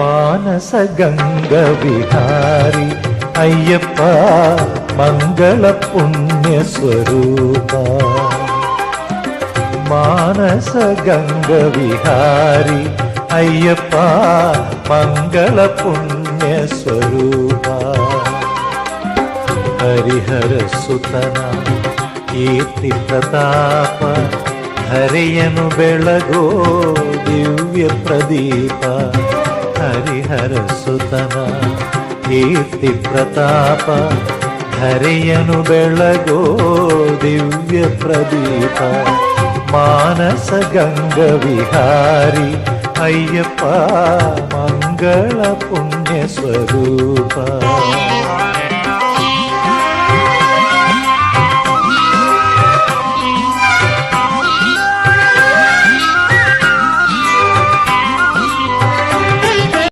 മാനസഗംഗ വിഹാരി അയ്യപ്പ മംഗള പുണ്യ സ്വരൂപ. മാനസഗംഗ വിഹാരി അയ്യപ്പ മംഗള പുണ്യ സ്വരൂപ. ഹരിഹര സുതന കീർത്തി പ്രതാപ ಹರೆಯನು ಬೆಳಗೋ ದಿವ್ಯ ಪ್ರದೀಪ. ಹರಿಹರ ಸುತನ ಕೀರ್ತಿ ಪ್ರತಾಪ ಹರೆಯನು ಬೆಳಗೋ ದಿವ್ಯ ಪ್ರದೀಪ. ಮಾನಸ ಗಂಗ ವಿಹಾರಿ ಅಯ್ಯಪ್ಪ ಮಂಗಳ ಪುಣ್ಯ ಸ್ವರೂಪ.